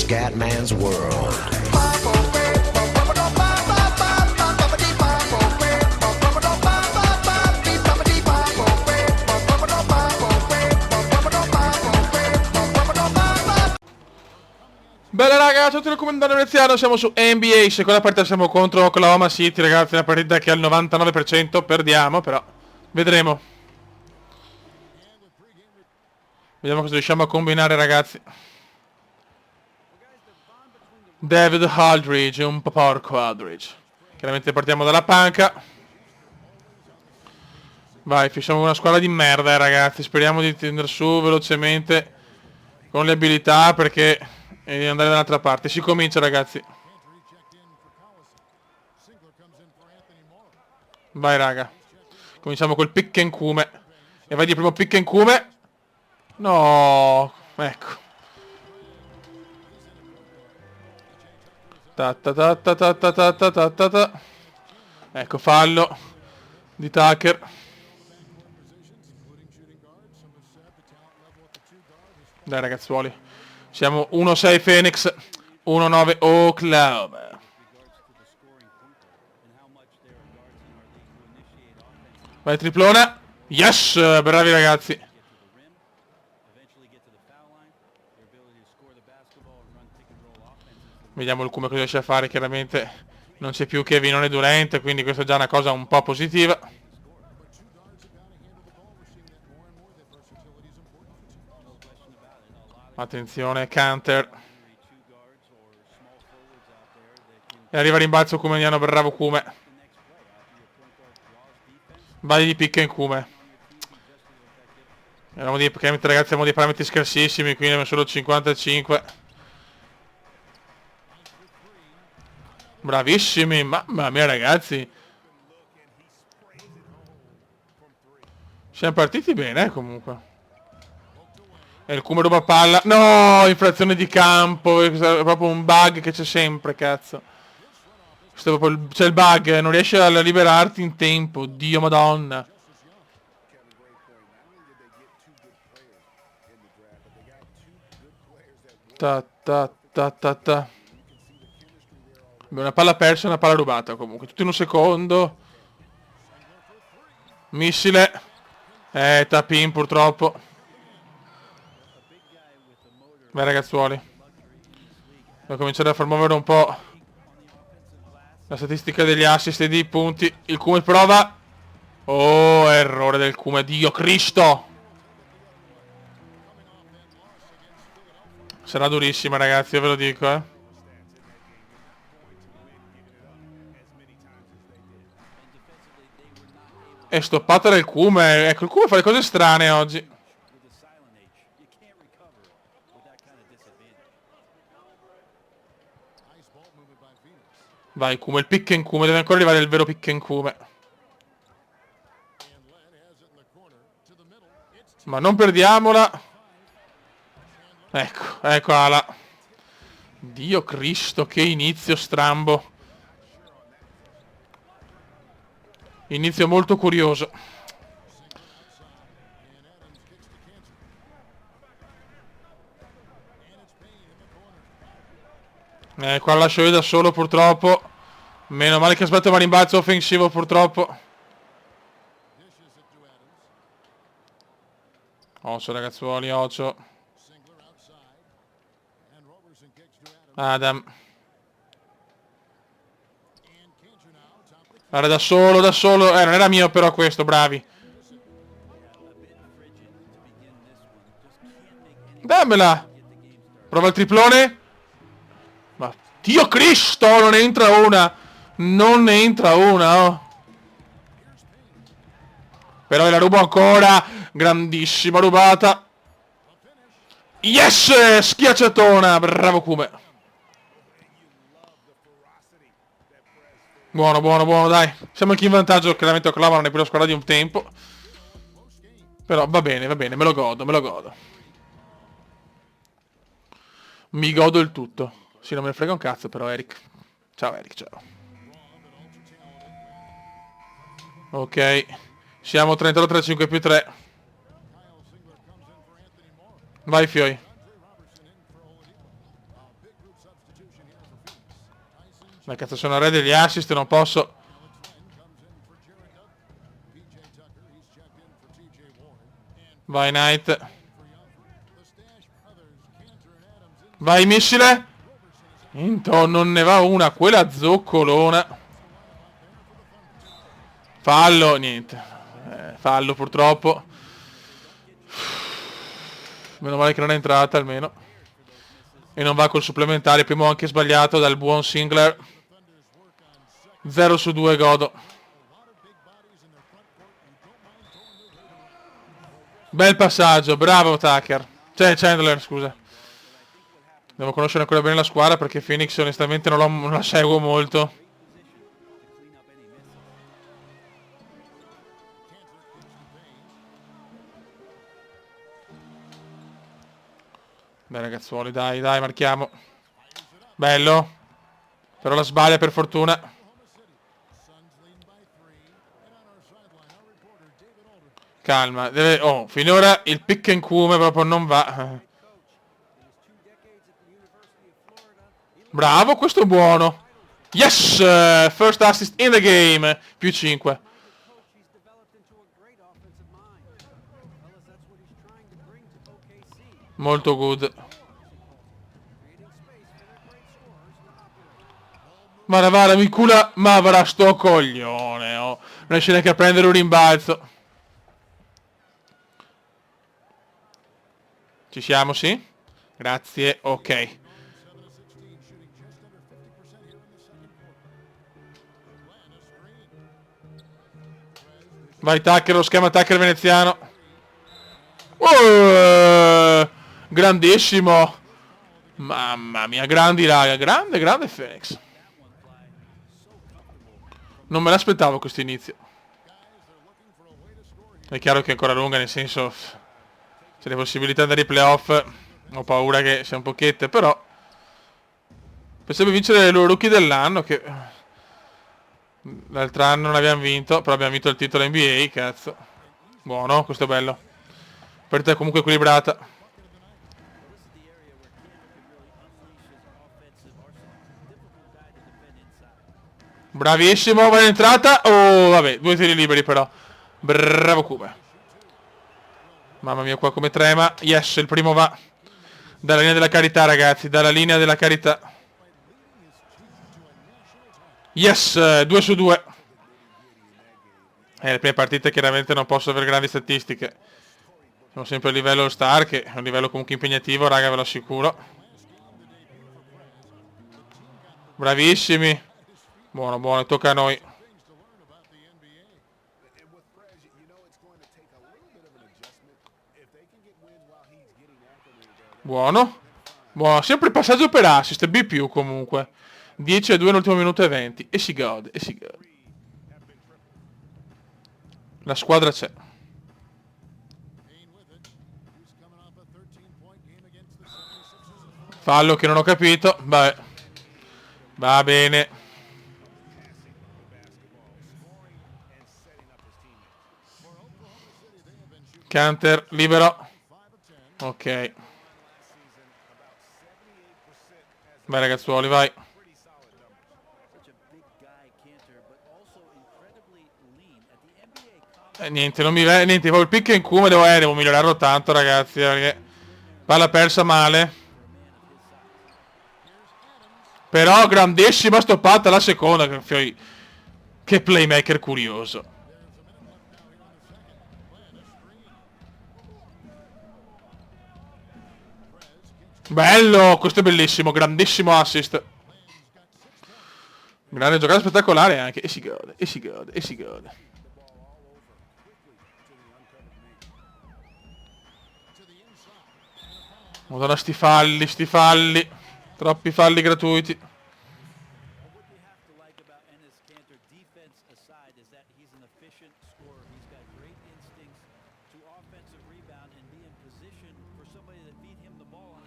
Scatman's World. Bella raga, ciao a tutti il comandante veneziano, siamo su NBA, seconda partita siamo contro Oklahoma City, ragazzi, una partita che al 99% perdiamo, però vedremo. Vediamo cosa riusciamo a combinare, ragazzi. David Aldridge, un po' porco Aldridge. Chiaramente partiamo dalla panca. Vai, fissiamo una squadra di merda, ragazzi, speriamo di tenere su velocemente con le abilità perché e di andare dall'altra parte. Si comincia, ragazzi. Vai, raga. Cominciamo col pick and cume. E vai di primo pick and cume. No, ecco. Ta ta ta ta ta ta ta ta ta ta ta. Ecco, fallo di Tucker. Dai, ragazzuoli. Siamo 1-6 Phoenix, 1-9 Oklahoma. Vai triplona. Yes, bravi ragazzi. Vediamo il come cosa riesce a fare, chiaramente non c'è più Kevin Durant, quindi questa è già una cosa un po' positiva. Attenzione, counter. E arriva rimbalzo Kumeniano, bravo Kume. Vai di picca in Kume. Perché ragazzi abbiamo dei parametri scarsissimi, quindi abbiamo solo 55. Bravissimi, mamma mia ragazzi. Siamo partiti bene comunque. E il Kume ruba palla. No, infrazione di campo. È proprio un bug che c'è sempre, cazzo. C'è il bug, non riesci a liberarti in tempo. Dio madonna. Ta ta ta ta ta. Una palla persa e una palla rubata comunque. Tutto in un secondo. Missile. Tap-in purtroppo. Beh ragazzuoli. Devo cominciare a far muovere un po' la statistica degli assist e dei punti. Il Kume prova. Oh, errore del Kume. Dio Cristo. Sarà durissima ragazzi, io ve lo dico, eh. È stoppata del Kume. Ecco, il Kume fa le cose strane oggi. Vai Kume, il pick and Kume. Deve ancora arrivare il vero pick and Kume. Ma non perdiamola. Ecco Ala. Dio Cristo, che inizio strambo. Inizio molto curioso. Qua lascio io da solo purtroppo. Meno male che aspetto un rimbalzo offensivo purtroppo. Ocio ragazzuoli, ocio. Adam. Guarda, da solo. Non era mio però questo, bravi. Dammela. Prova il triplone. Ma Dio Cristo, non entra una. Non ne entra una, oh. Però la rubo ancora. Grandissima rubata. Yes! Schiacciatona. Bravo Kume. Buono, dai. Siamo anche in vantaggio, chiaramente Oklahoma non è più la squadra di un tempo. Però va bene, me lo godo. Mi godo il tutto. Sì, non me ne frega un cazzo però, Eric. Ciao, Eric, ciao. Ok. Siamo 32-35 più 3. Vai, Fioi. Ma cazzo, sono re degli assist, non posso. Vai Knight. Vai missile. Into, non ne va una, quella zoccolona. Fallo, niente. Fallo purtroppo. Meno male che non è entrata almeno. E non va col supplementare. Primo anche sbagliato dal buon Singler. 0 su 2 godo. Bel passaggio, bravo Tucker. Cioè Chandler, scusa. Devo conoscere ancora bene la squadra perché Phoenix onestamente non la seguo molto. Beh ragazzuoli, dai, dai, marchiamo. Bello. Però la sbaglia per fortuna. Calma, deve... Oh, finora il pick and come proprio non va. Bravo, questo è buono. Yes! First assist in the game. Più 5. Molto good. Vara, mi cula. Ma avrà sto coglione. Oh. Non riesce neanche a prendere un rimbalzo. Ci siamo, sì? Grazie, ok. Vai Tucker, lo schema Tucker veneziano. Grandissimo. Mamma mia, grandi raga. Grande, grande Phoenix. Non me l'aspettavo questo inizio. È chiaro che è ancora lunga, nel senso... Se le possibilità andare ai playoff... Ho paura che sia un pochetto, però... Pensavo di vincere i loro rookie dell'anno, che... L'altro anno non abbiamo vinto, però abbiamo vinto il titolo NBA, cazzo. Buono, questo è bello. Partita comunque equilibrata. Bravissimo, va in entrata. Oh, vabbè, 2 tiri liberi però. Bravo Kume. Mamma mia, qua come trema. Yes, il primo va. Dalla linea della carità, ragazzi, dalla linea della carità. Yes, 2 su 2. Le prime partite chiaramente non posso avere grandi statistiche. Siamo sempre a livello star, che è un livello comunque impegnativo, raga, ve lo assicuro. Bravissimi. Buono, buono, tocca a noi. Buono. Buono, sempre passaggio per assist, B+, comunque. 10 a 2 nell'ultimo minuto e 20. E si gode, e si gode. La squadra c'è. Fallo che non ho capito. Vabbè. Va bene. Canter, libero. Ok. Vai ragazzuoli, vai. Niente, non mi niente, il pick and come devo migliorarlo tanto, ragazzi, perché palla persa male. Però grandissima stoppata la seconda, che playmaker curioso. Bello, questo è bellissimo, grandissimo assist. Grande giocata spettacolare anche, e si gode, e si gode, e si gode. Madonna, sti falli. Troppi falli gratuiti.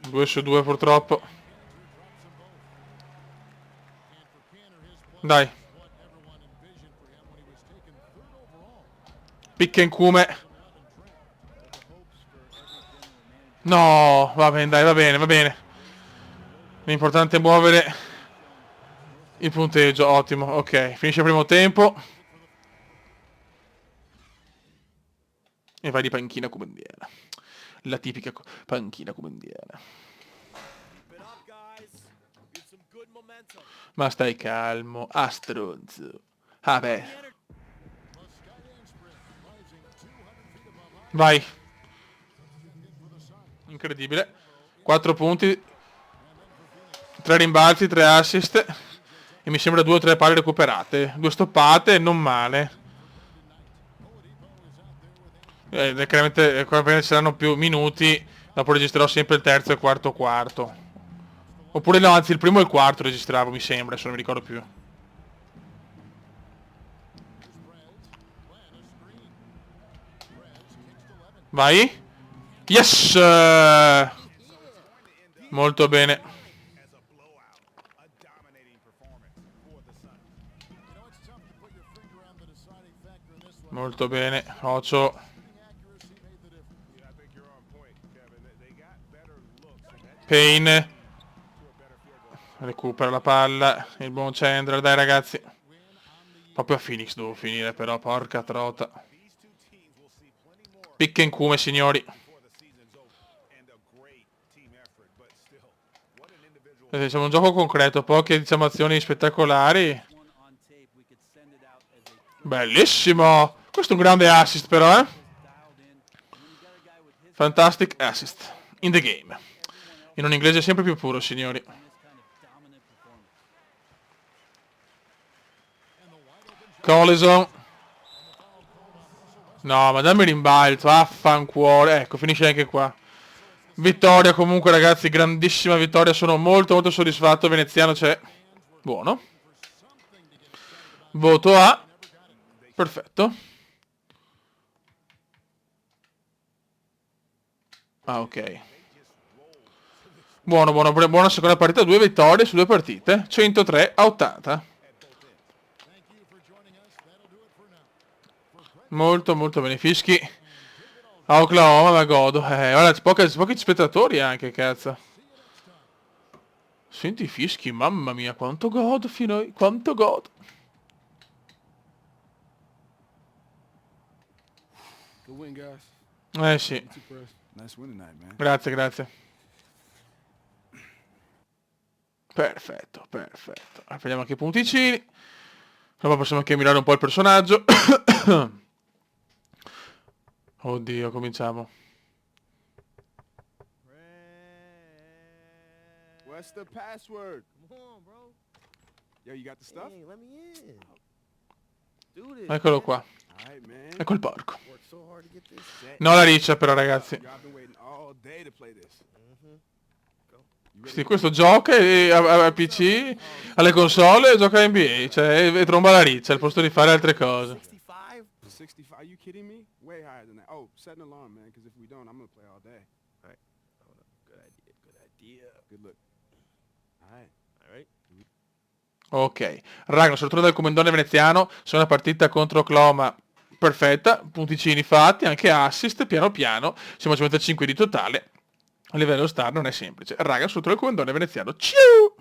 Due su 2 purtroppo. Dai. Picca in cume. No, va bene, dai, va bene, va bene. L'importante è muovere il punteggio. Ottimo, ok. Finisce il primo tempo. E vai di panchina commendiera. La tipica panchina commendiera. Ma stai calmo. Ah, stronzo. Ah, beh. Vai. Incredibile. 4 punti. 3 rimbalzi, 3 assist. E mi sembra 2 o 3 palle recuperate. 2 stoppate, non male. Chiaramente quando ci saranno più minuti, dopo registrerò sempre il terzo e il quarto quarto. Oppure no, anzi il primo e il quarto registravo, mi sembra, adesso non mi ricordo più. Vai. Yes! Molto bene. Molto bene, Ocio. Payne. Recupera la palla. Il buon Chandler, dai ragazzi. Proprio a Phoenix devo finire però, porca trota. Picca in cume, signori. Diciamo un gioco concreto, poche diciamo azioni spettacolari. Bellissimo! Questo è un grande assist però, eh? Fantastic assist. In the game. In un inglese sempre più puro, signori. Collison. No, ma dammi rimbalzo, affanculo. Ecco, finisce anche qua. Vittoria comunque, ragazzi, grandissima vittoria. Sono molto molto soddisfatto. Veneziano c'è. Buono. Voto A. Perfetto. Ah, ok. Buono, buono, buona seconda partita. 2 vittorie su 2 partite. 103 a 80. Molto, molto bene. Fischi a Oklahoma, ma godo. Guarda, pochi spettatori anche, cazzo. Senti i fischi, mamma mia, quanto godo finora. Quanto godo. Sì. Grazie, grazie. Perfetto, perfetto. Prendiamo anche i punticini. Poi possiamo anche mirare un po' il personaggio. Oddio, cominciamo. What's the password? Come on, bro. Yo, you got the stuff? Hey, let me in. Do this. Eccolo qua. All right, man. Ecco il porco. Worked so hard to get this. No la riccia però, ragazzi. Yo, I've been waiting all day to play this. Sì, questo gioca a PC, alle console, gioca a NBA, cioè e tromba la riccia al posto di fare altre cose. 65? 65? Are you kidding me? Way higher than that. Oh, set an alarm, man, because if we don't, I'm gonna play all day. All right. Hold up. Good idea. Good idea. Good look. All right. All right. Ok, Ragnar, sul turno del commendone veneziano, sono una partita contro Oklahoma perfetta, punticini fatti, anche assist, piano piano, siamo a 55 di totale, a livello star non è semplice. Ragnar, sul turno del commendone veneziano, ciao!